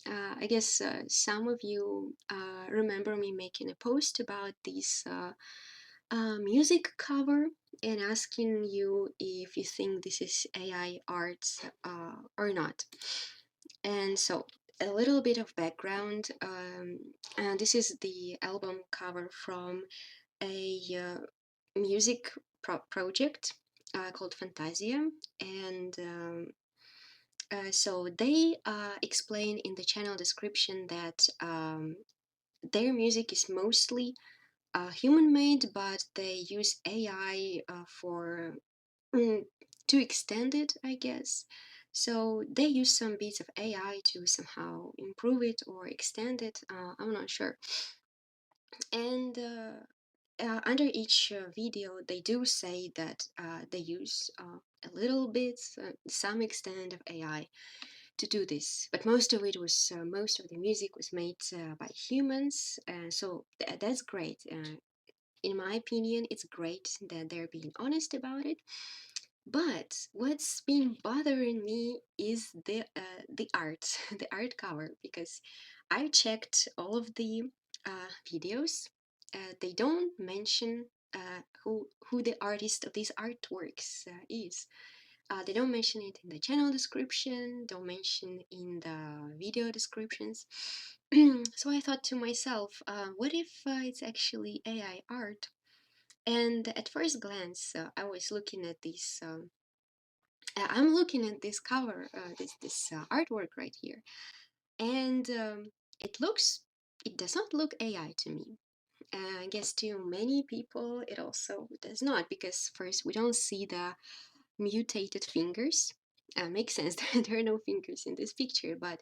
I guess some of you remember me making a post about this music cover and asking you if you think this is AI art or not. And so, a little bit of background. And this is the album cover from a music project called Fantasia, and so they explain in the channel description that their music is mostly human made, but they use AI for mm, to extend it, I guess. So they use some bits of AI to somehow improve it or extend it. I'm not sure. And under each video, they do say that they use a little bit, some extent of AI to do this. But most of it was, most of the music was made by humans, so that's great. In my opinion, it's great that they're being honest about it. But what's been bothering me is the art, the art cover, because I've checked all of the videos. They don't mention who the artist of these artworks is. They don't mention it in the channel description, don't mention in the video descriptions. So I thought to myself, what if it's actually AI art? And at first glance, I was looking at this. I'm looking at this cover, this artwork right here, and it looks. It does not look AI to me. I guess to many people it also does not, because first we don't see the mutated fingers. Makes sense. There are no fingers in this picture, but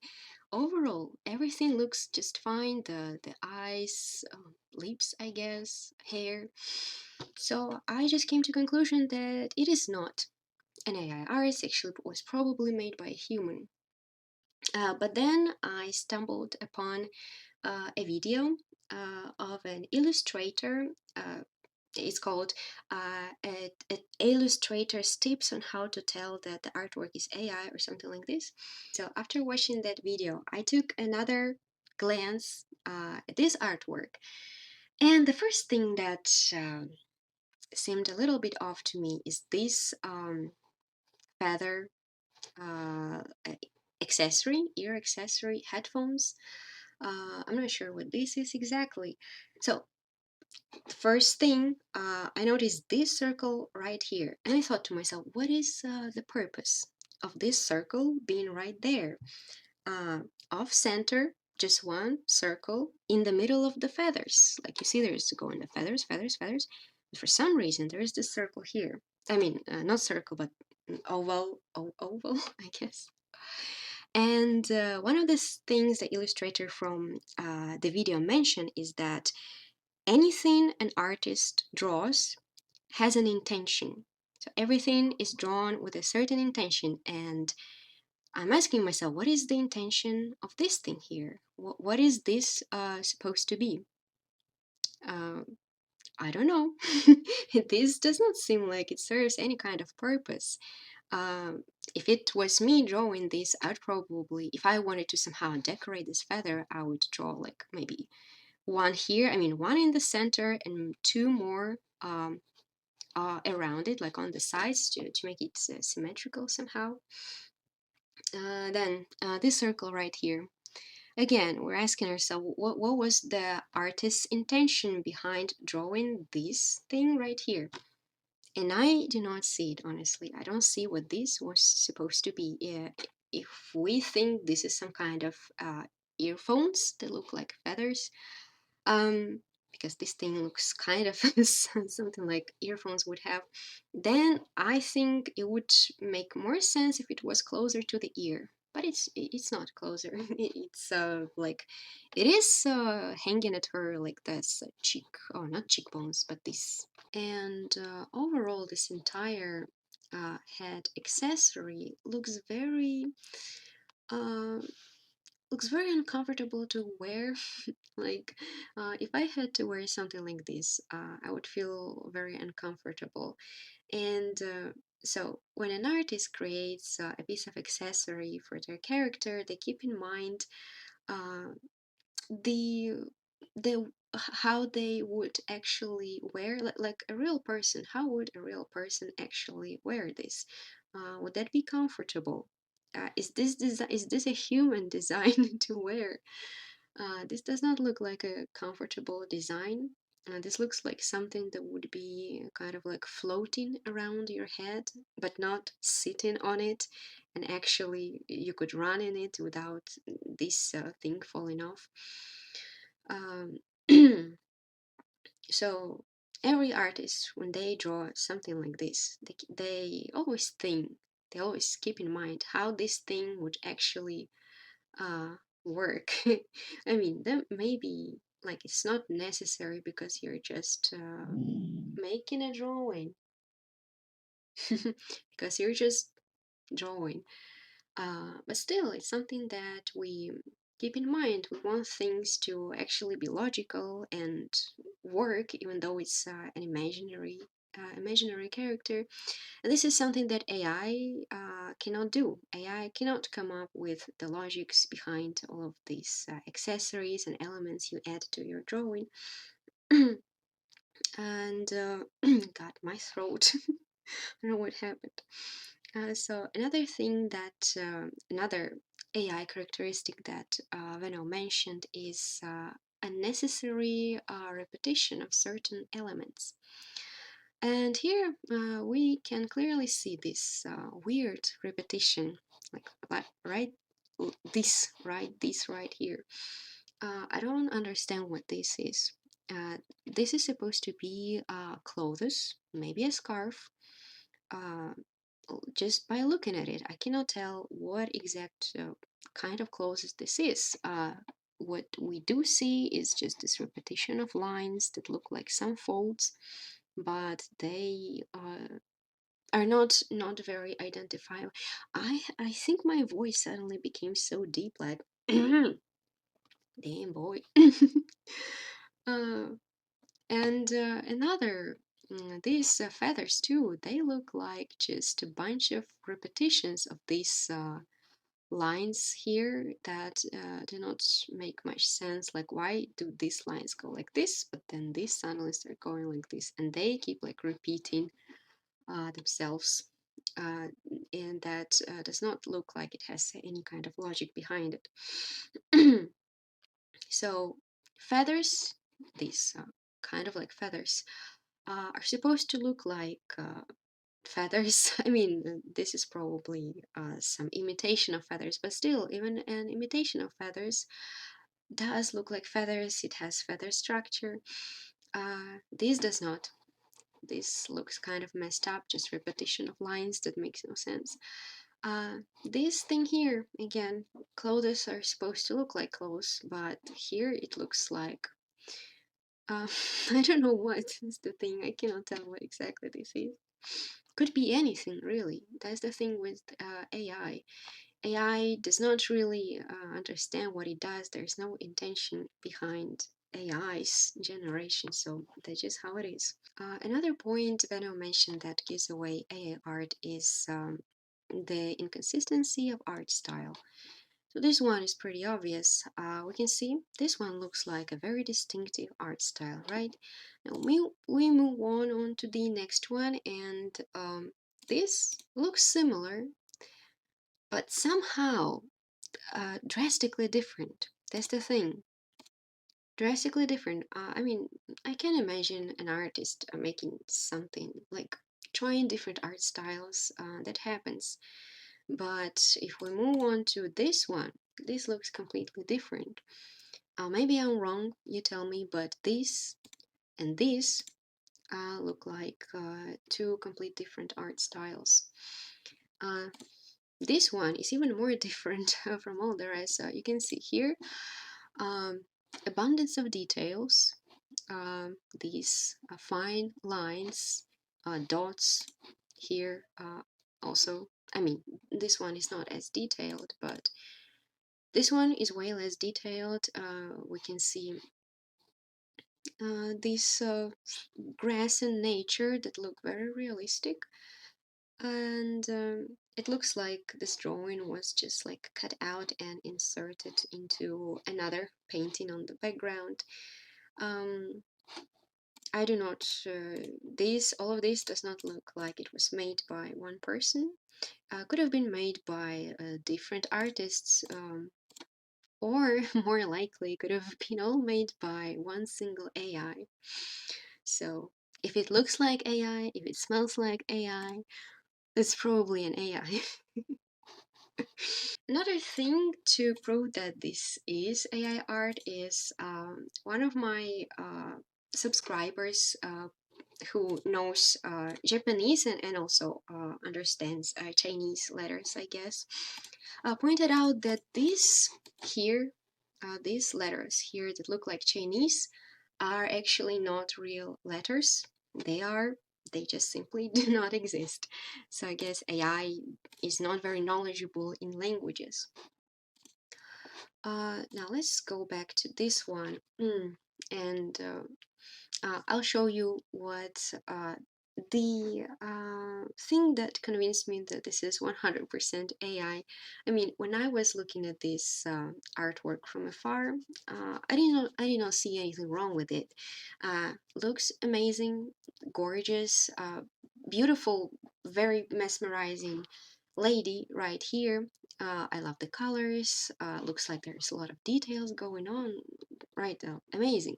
overall everything looks just fine. The eyes, lips, I guess, hair. So I just came to conclusion that it is not an AI art. Actually, was probably made by a human. But then I stumbled upon a video of an illustrator. It's called Illustrator's Tips on How to Tell that the Artwork is AI or something like this. So after watching that video, I took another glance at this artwork. And the first thing that seemed a little bit off to me is this feather uh, accessory, ear accessory, headphones. I'm not sure what this is exactly. So first thing, I noticed this circle right here, and I thought to myself, what is the purpose of this circle being right there? Off center, just one circle in the middle of the feathers. Like you see, there's going the feathers, feathers, feathers. But for some reason, there is this circle here. I mean, not circle, but oval, oval, I guess. And one of the things the illustrator from the video mentioned is that anything an artist draws has an intention. So everything is drawn with a certain intention, and I'm asking myself, what is the intention of this thing here? What is this supposed to be? Uh, I don't know. This does not seem like it serves any kind of purpose. Um, if it was me drawing this, I'd probably, if I wanted to somehow decorate this feather, I would draw like maybe one here, I mean, one in the center and two more around it, like on the sides to make it symmetrical somehow. Then this circle right here. Again, we're asking ourselves, what was the artist's intention behind drawing this thing right here? And I do not see it, honestly. I don't see what this was supposed to be. If we think this is some kind of earphones that look like feathers, um, because this thing looks kind of something like earphones would have, then I think it would make more sense if it was closer to the ear. But it's not closer. It's like it is hanging at her like this cheek, oh, not cheekbones, but this. And overall, this entire head accessory uh, looks very uncomfortable to wear. Like, if I had to wear something like this, I would feel very uncomfortable. And so, when an artist creates a piece of accessory for their character, they keep in mind uh, the the how they would actually wear, like a real person. How would a real person actually wear this? Would that be comfortable? Is this a human design to wear? This does not look like a comfortable design. This looks like something that would be kind of like floating around your head, but not sitting on it. And actually, you could run in it without this thing falling off. Um, so every artist, when they draw something like this, they always think, they always keep in mind how this thing would actually uh, work. I mean, that maybe like it's not necessary because you're just making a drawing, because you're just drawing. But still, it's something that we keep in mind. We want things to actually be logical and work, even though it's an imaginary character. And this is something that AI cannot do. AI cannot come up with the logics behind all of these accessories and elements you add to your drawing. And God, my throat. I don't know what happened. So another thing that another AI characteristic that Veno mentioned is unnecessary repetition of certain elements. And here we can clearly see this weird repetition, like right, this right here. I don't understand what this is. This is supposed to be clothes, maybe a scarf. Uh, just by looking at it, I cannot tell what exact kind of clothes this is. What we do see is just this repetition of lines that look like some folds, but they are not very identifiable. I think my voice suddenly became so deep, like damn boy. uh, and another these feathers too. They look like just a bunch of repetitions of these lines here that do not make much sense. Like, why do these lines go like this, but then these suddenly start going like this, and they keep like repeating themselves, uh, and that does not look like it has any kind of logic behind it. So feathers, these kind of like feathers, are supposed to look like feathers. I mean, this is probably some imitation of feathers, but still, even an imitation of feathers does look like feathers. It has feather structure. This does not. This looks kind of messed up, just repetition of lines that makes no sense. This thing here, again, clothes are supposed to look like clothes, but here it looks like uh, I don't know what is the thing. I cannot tell what exactly this is. Could be anything, really. That's the thing with AI. AI does not really understand what it does. There's no intention behind AI's generation, so that's just how it is. Another point Benno mentioned that gives away AI art is the inconsistency of art style. So this one is pretty obvious. We can see this one looks like a very distinctive art style, right? Now we move on to the next one, and this looks similar, but somehow drastically different. That's the thing. Drastically different. I mean, I can imagine an artist making something like trying different art styles. That happens. But if we move on to this one, this looks completely different. Maybe I'm wrong, you tell me, but this and this look like two complete different art styles. Uh, this one is even more different from all the rest. You can see here um, abundance of details, these fine lines, dots here also. I mean, this one is not as detailed, but this one is way less detailed. We can see this grass and nature that look very realistic. And It looks like this drawing was just like cut out and inserted into another painting on the background. Um, I do not, all of this does not look like it was made by one person. Could have been made by different artists, or more likely could have been all made by one single AI. So if it looks like AI, if it smells like AI, it's probably an AI. Another thing to prove that this is AI art is one of my subscribers who knows Japanese and also understands Chinese letters, I guess, pointed out that here, these letters here that look like Chinese are actually not real letters. They are, they just simply do not exist. So I guess AI is not very knowledgeable in languages. Now let's go back to this one. And I'll show you what the thing that convinced me that this is 100% AI. I mean, when I was looking at this artwork from afar, I did not see anything wrong with it. Looks amazing, gorgeous, beautiful, very mesmerizing lady right here. I love the colors. Looks like there's a lot of details going on. Right, amazing.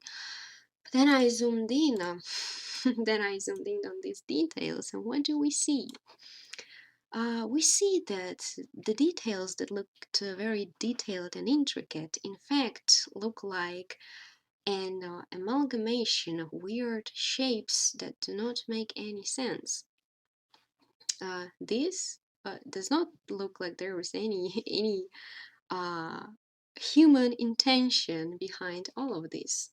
Then I zoomed in. Then I zoomed in on these details, and what do we see? We see that the details that looked very detailed and intricate, in fact, look like an amalgamation of weird shapes that do not make any sense. This does not look like there was any uh, human intention behind all of this.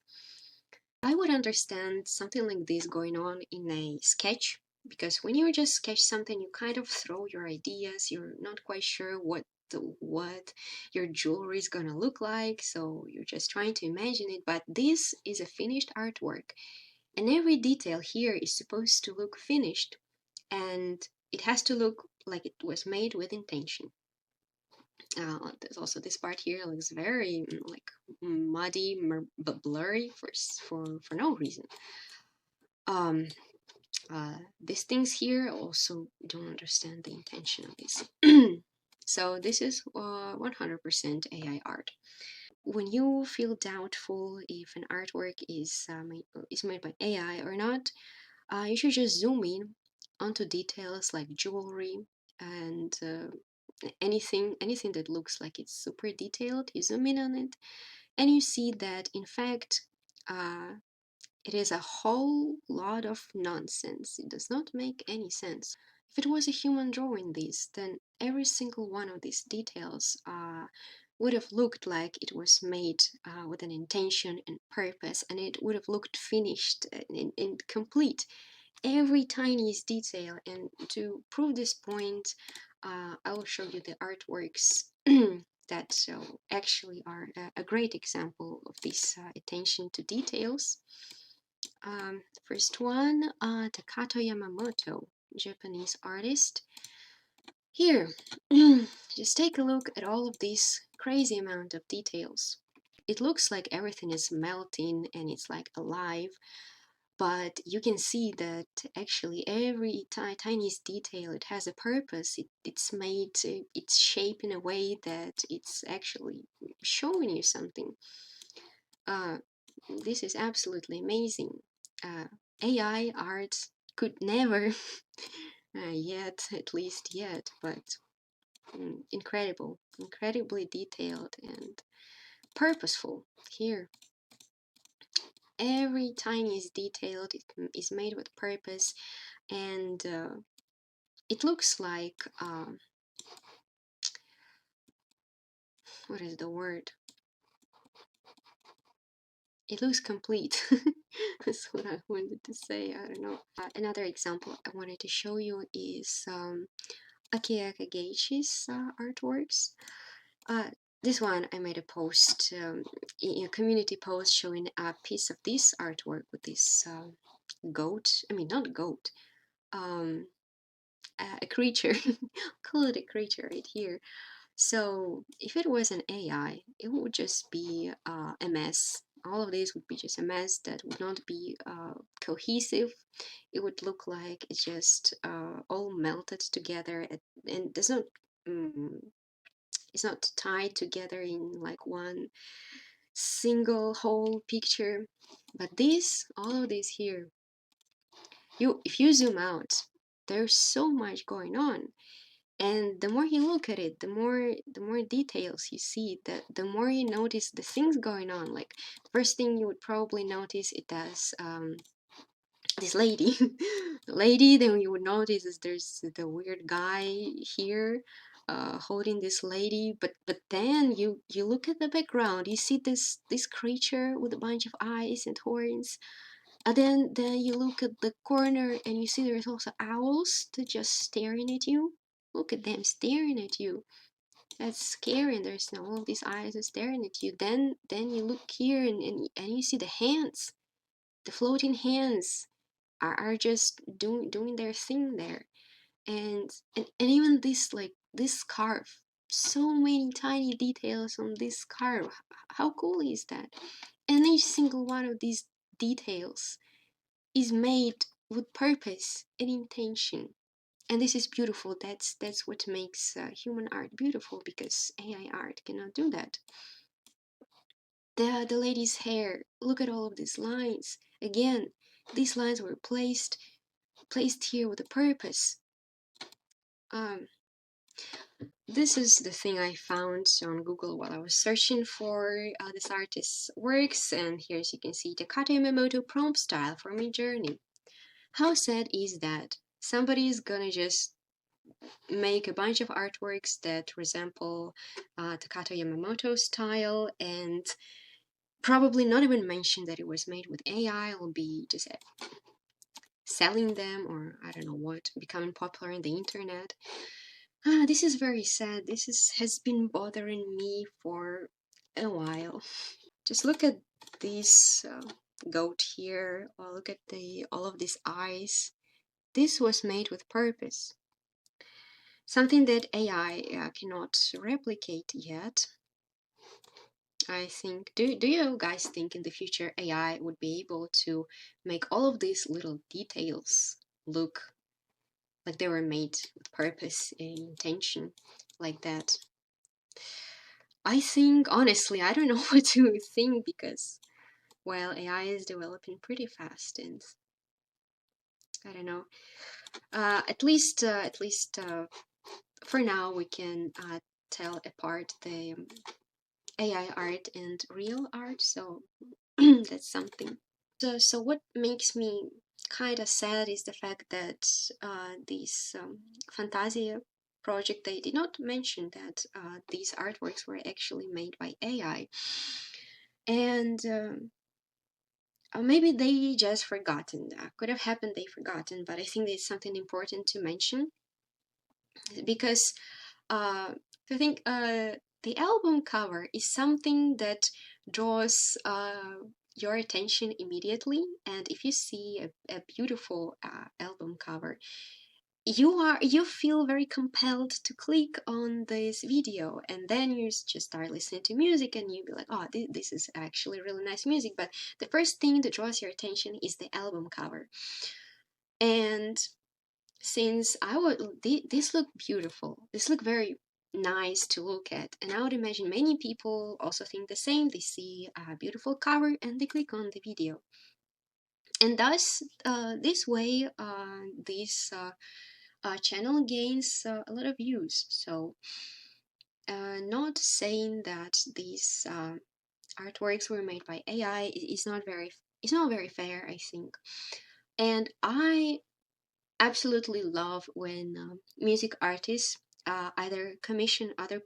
I would understand something like this going on in a sketch, because when you just sketch something, you kind of throw your ideas. You're not quite sure what your jewelry is gonna look like, so you're just trying to imagine it. But this is a finished artwork, and every detail here is supposed to look finished, and it has to look like it was made with intention. There's also this part here looks very like muddy, but blurry for no reason. Um, these things here also don't understand the intention of this. So this is 100% AI art. When you feel doubtful if an artwork is made by AI or not, you should just zoom in onto details like jewelry and anything that looks like it's super detailed. You zoom in on it, and you see that in fact uh, it is a whole lot of nonsense. It does not make any sense. If it was a human drawing this, then every single one of these details would have looked like it was made with an intention and purpose, and it would have looked finished and complete. Every tiniest detail. And to prove this point, I will show you the artworks that actually are a great example of this attention to details. First one, Takato Yamamoto, Japanese artist. Here, just take a look at all of these crazy amount of details. It looks like everything is melting and it's like alive, but you can see that actually every tiniest detail, it has a purpose. It's made, it's shaped in a way that it's actually showing you something. Uh, this is absolutely amazing. Uh, AI art could never, yet, at least yet, but incredible, incredibly detailed and purposeful. Here, every tiniest detail is made with purpose, and it looks like what is the word? It looks complete. That's what I wanted to say. I don't know. Another example I wanted to show you is Akira Kageichi's artworks. Uh, this one I made a post, a community post showing a piece of this artwork with this goat. I mean, not goat. Um, a creature, call it a creature right here. So if it was an AI, it would just be a mess. All of this would be just a mess that would not be cohesive. It would look like it's just all melted together and does not. Mm, it's not tied together in like one single whole picture. But this, all of this here, if you zoom out, there's so much going on, and the more you look at it, the more details you see, the more you notice the things going on. Like the first thing you would probably notice it as this lady lady, then you would notice is there's the weird guy here holding this lady, but then you look at the background, you see this creature with a bunch of eyes and horns, and then you look at the corner and you see there's also owls that just staring at you. Look at them staring at you. That's scary. And there's all of these eyes are staring at you. Then you look here and you see the hands, the floating hands are just doing their thing there. And even this, like this scarf, so many tiny details on this scarf. How cool is that? And each single one of these details is made with purpose and intention, and this is beautiful. That's what makes human art beautiful, because AI art cannot do that. The lady's hair, look at all of these lines. Again, these lines were placed here with a purpose. um this is the thing I found on Google while I was searching for this artist's works, and here, as you can see, Takato Yamamoto prompt style for Midjourney. How sad is that? Somebody is gonna just make a bunch of artworks that resemble Takato Yamamoto's style, and probably not even mention that it was made with AI, or be just selling them, or I don't know what, becoming popular in the internet. This is very sad. Has been bothering me for a while. Just look at this goat here, or look at all of these eyes. This was made with purpose. Something that AI cannot replicate yet. I think, do you guys think in the future AI would be able to make all of these little details look like they were made with purpose and intention like that? I think, honestly, I don't know what to think, because, well, AI is developing pretty fast, and I don't know. At least for now, we can tell apart the AI art and real art, so that's something. So what makes me kind of sad is the fact that this Fantasia project, they did not mention that these artworks were actually made by AI, and maybe they just forgotten. Could have happened they forgotten, but I think it's something important to mention, because I think the album cover is something that draws your attention immediately, and if you see a beautiful album cover, you feel very compelled to click on this video, and then you just start listening to music, and you be like, oh, this is actually really nice music. But the first thing that draws your attention is the album cover. And since this looked beautiful, this looked very nice to look at, and I would imagine many people also think the same. They see a beautiful cover and they click on the video, and thus this way this channel gains a lot of views. So not saying that these artworks were made by AI is not very fair, I think. And I absolutely love when music artists either commission other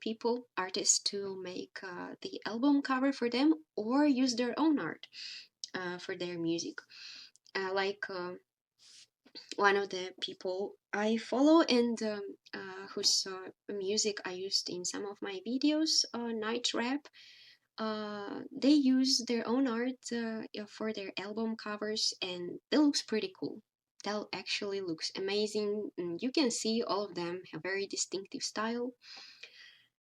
artists, to make the album cover for them, or use their own art for their music. Like one of the people I follow, and whose music I used in some of my videos, Night Rap, they use their own art for their album covers, and it looks pretty cool. that actually looks amazing. You can see all of them have very distinctive style,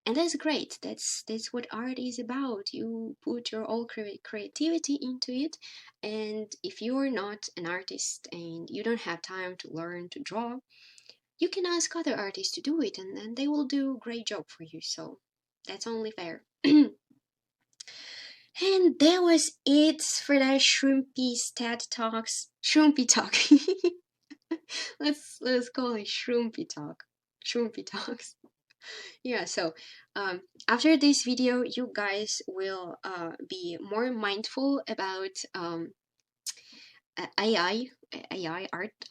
and that's great. That's what art is about. You put your all creativity into it, and if you're not an artist and you don't have time to learn to draw, you can ask other artists to do it, and then they will do a great job for you. So that's only fair. And that was it for that Shrimpy's TED Talks. Shrimpy Talk. let's call it Shrimpy Talk. Shrimpy Talks. Yeah, so after this video, you guys will be more mindful about AI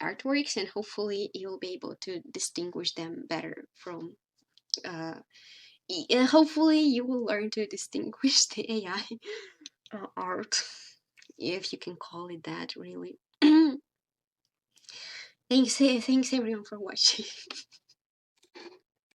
artworks, and hopefully you'll be able to distinguish them better from. Hopefully you will learn to distinguish the AI art, if you can call it that, really. Thanks everyone for watching.